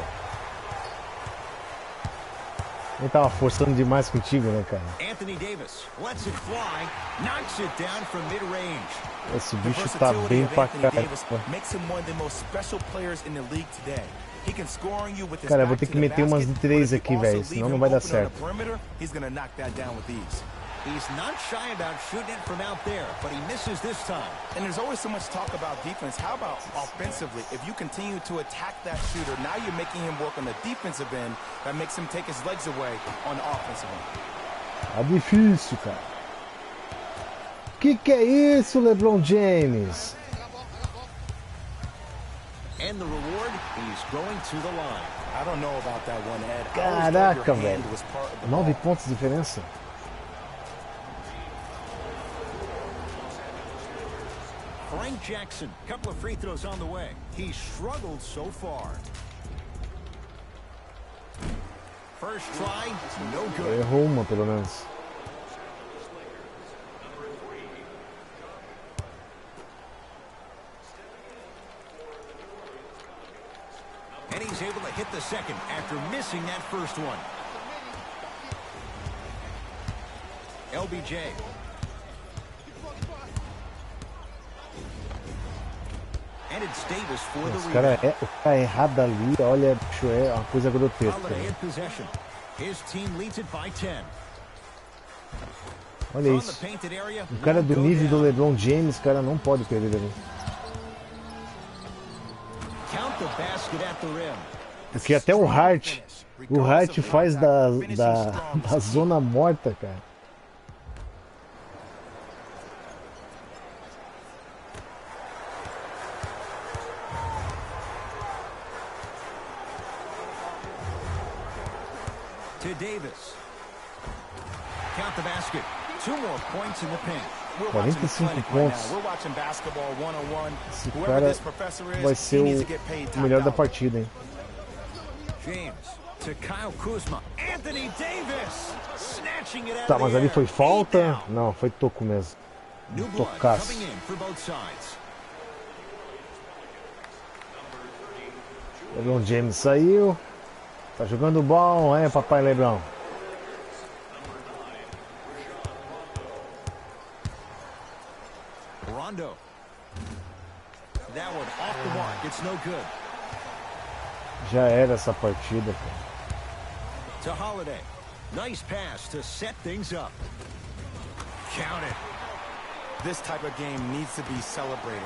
Ele tava forçando demais contigo, né, cara? Anthony Davis lets it fly, knocks it down from mid-range. Esse The bicho tá versatility bem of pra Anthony caramba. Davis makes him one of the most special players in the league today. He can score on you with his Cara, eu vou back ter to que the meter umas de basket, três but if aqui, you velho, also senão leave não him vai dar open on the certo. perimeter, he's gonna knock that down with ease. He's not shy about shooting it from out there, but he misses this time. And there's always so much talk about defense. How about offensively? If you continue to attack that shooter, now you're making him work on the defensive end. That makes him take his legs away on the offensive end. Tá difícil, cara. Que é isso, LeBron James? And the reward, he's going to the line. I don't know about that one, Ed. Caraca, velho. 9 pontos de diferença. Frank Jackson, couple of free throws on the way. He struggled so far. First try, no good. Errou uma, pelo menos. And he's able to hit the second after missing that first one. LBJ. And it's Davis for the O cara errado ali, olha, bicho, é uma coisa grotesca. Holiday in possession. His team leads it by 10. Olha isso. Um cara do nível do LeBron James, cara, não pode perder ali. Count the basket at the rim. Porque até o Hart faz da zona morta, cara. To Davis. Count the basket. 2 more points in the paint. 45 pontos. Esse cara vai ser o melhor da partida, hein? James to Kyle Kuzma. Anthony Davis snatching it out. Tá, mas ali foi falta? Não, foi toco mesmo. Tocaço. LeBron James saiu. Tá jogando bom, é, papai LeBron. Rondo. That one off the mark. It's no good. Já era essa partida, cara. To Holiday. Nice pass to set things up. Count it. This type of game needs to be celebrated.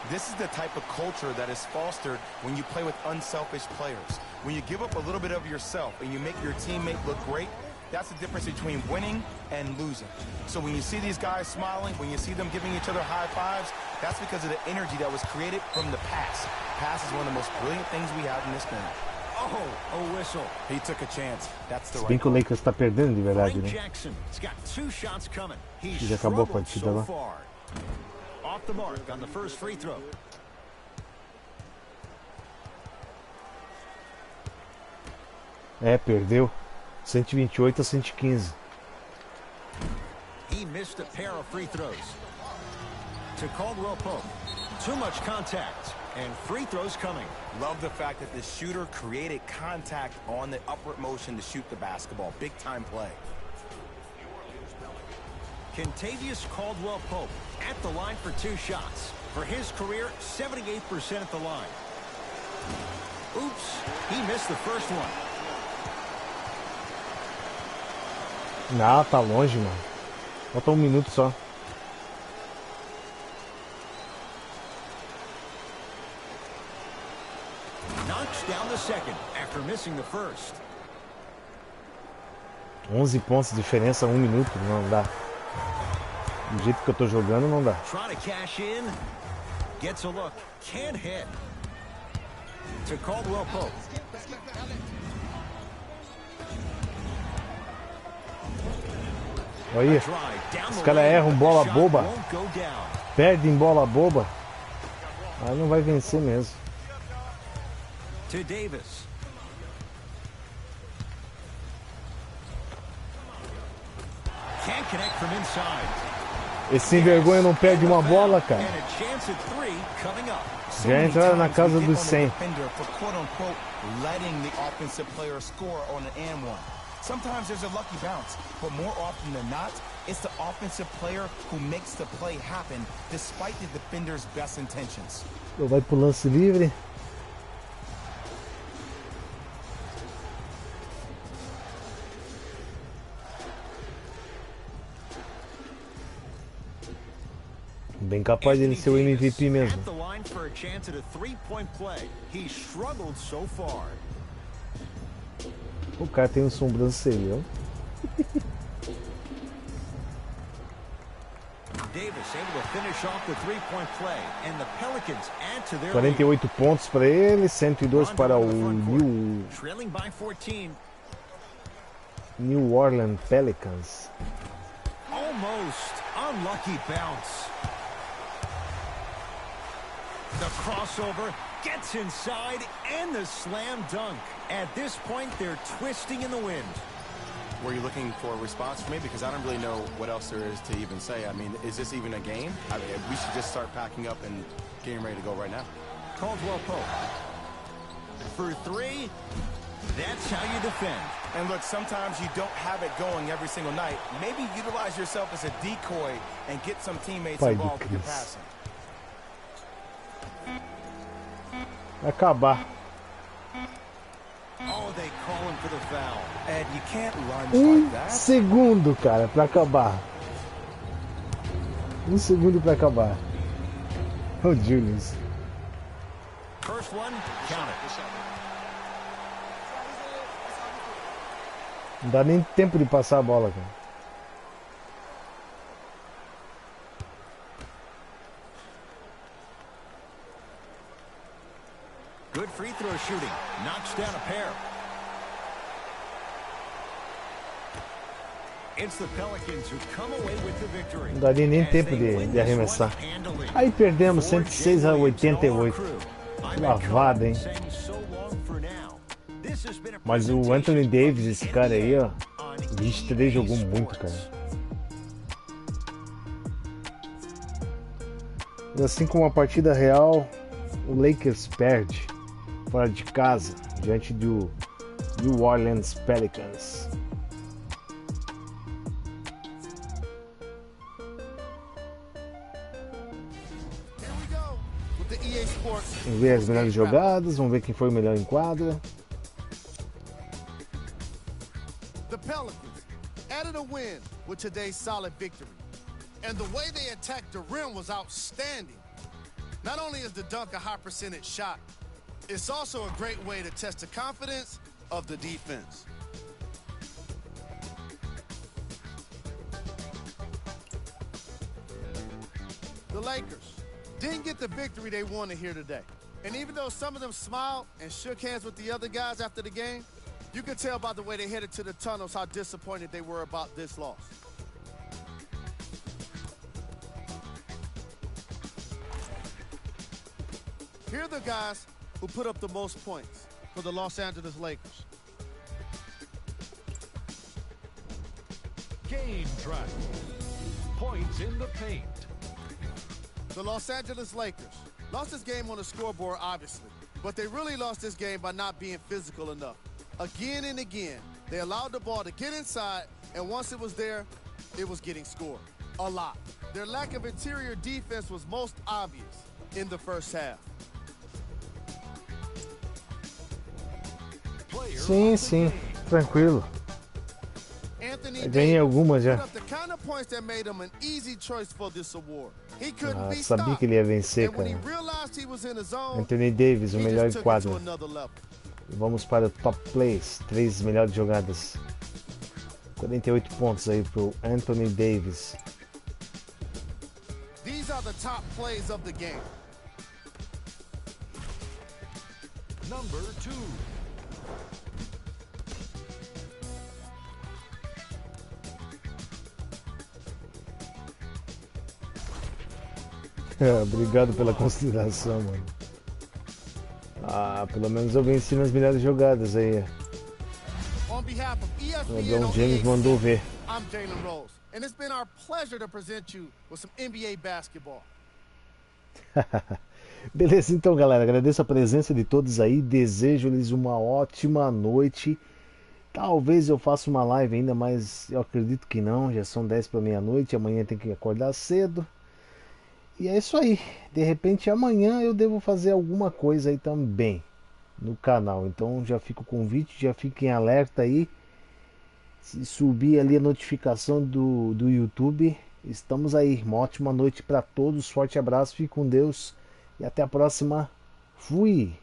This is the type of culture that is fostered when you play with unselfish players. When you give up a little bit of yourself and you make your teammate look great, that's the difference between winning and losing. So when you see these guys smiling, when you see them giving each other high fives, that's because of the energy that was created from the pass. Pass is one of the most brilliant things we have in this game. Oh, a whistle. He took a chance. That's the Se bem right que o Lakers tá perdendo de verdade, Frank né? Jackson. He's got 2 shots coming. He Já acabou a struggled partida so lá. far. Off the mark on the first free throw. É, perdeu. 128 a 115. He missed a pair of free throws. To Caldwell Pope. Too much contact. And free throws coming. Love the fact that the shooter created contact on the upward motion to shoot the basketball. Big time play. Kentavious Caldwell Pope at the line for 2 shots. For his career, 78% at the line. Oops, he missed the first one. Não, tá longe, mano. Falta 1 minuto só. Knocks down the second after missing the first. 11 pontos de diferença, 1 minuto, não dá. Do jeito que eu tô jogando, não dá. Trying to cash in. Gets a look. Can't hit. To Caldwell Pope. Olha, os caras erram bola boba. Perdem bola boba. Aí não vai vencer mesmo. To Davis. Can't connect from inside. Esse sem vergonha não perde uma bola, cara. And a chance at 3 coming up. Já entraram na casa dos 100. Letting the offensive player score on an and one. Sometimes there's a lucky bounce, but more often than not, it's the offensive player who makes the play happen despite the defender's best intentions. Vai pro lance livre. Bem capaz de ele ser o MVP mesmo. At the line for a chance at a 3-point play. He struggled so far. O cara tem um sobrancelhão. Davis able to finish off the three-point play, and the Pelicans add to their 48 pontos para ele, 102 lead. para Rondo o in the front court, trailing by 14. New Orleans Pelicans. Almost unlucky bounce. The crossover gets inside and the slam dunk. At this point, they're twisting in the wind. Were you looking for a response from me? Because I don't really know what else there is to even say. I mean, is this even a game? I mean, we should just start packing up and getting ready to go right now. Caldwell Pope. For three, that's how you defend. And look, sometimes you don't have it going every single night. Maybe utilize yourself as a decoy and get some teammates involved with your passing. Vai acabar. Oh, they call him for the foul. Ed, you can't lunge like that. Segundo, cara, pra acabar. Segundo pra acabar. Oh, Julius. First one, count it. Não dá nem tempo de passar a bola, cara. Good free throw shooting. Knocks down a pair. It's the Pelicans who come away with the victory. Não daria nem tempo de arremessar. Aí perdemos 106 a 88. Lavada, hein? Mas o Anthony Davis, esse cara aí, ó, 23 jogou muito, cara. E assim como a partida real, o Lakers perde fora de casa diante do New Orleans Pelicans. Vamos ver as melhores jogadas, vamos ver quem foi o melhor em quadra. The Pelicans added a win with today's solid victory. And the way they attacked the rim was outstanding. Not only is the dunk a high percentage shot, it's also a great way to test the confidence of the defense. The Lakers didn't get the victory they wanted here today. And even though some of them smiled and shook hands with the other guys after the game, you could tell by the way they headed to the tunnels how disappointed they were about this loss. Here are the guys who put up the most points for the Los Angeles Lakers. Game track. Points in the paint. The Los Angeles Lakers lost this game on the scoreboard, obviously, but they really lost this game by not being physical enough. Again and again, they allowed the ball to get inside, and once it was there, it was getting scored. A lot. Their lack of interior defense was most obvious in the first half. Sim, sim, tranquilo. Ganhei algumas já. Sabia que ele ia vencer, cara. Anthony Davis, o melhor em quadra. Vamos para o top plays, 3 melhores jogadas. 48 pontos aí pro Anthony Davis. These are the top plays of the game. Number 2. Obrigado pela consideração, mano. Ah, pelo menos eu venci nas melhores jogadas aí. O LeBron James mandou ver. And it's been our pleasure to present you with some NBA basketball. Beleza, então, galera, agradeço a presença de todos aí, desejo-lhes uma ótima noite. Talvez eu faça uma live ainda, mas eu acredito que não, já são 10 para meia-noite, amanhã tem que acordar cedo. E é isso aí, de repente amanhã eu devo fazer alguma coisa aí também no canal, então já fica o convite, já fiquem alerta aí. Se subir ali a notificação do YouTube, estamos aí. Uma ótima noite para todos, forte abraço, fique com Deus e até a próxima. Fui!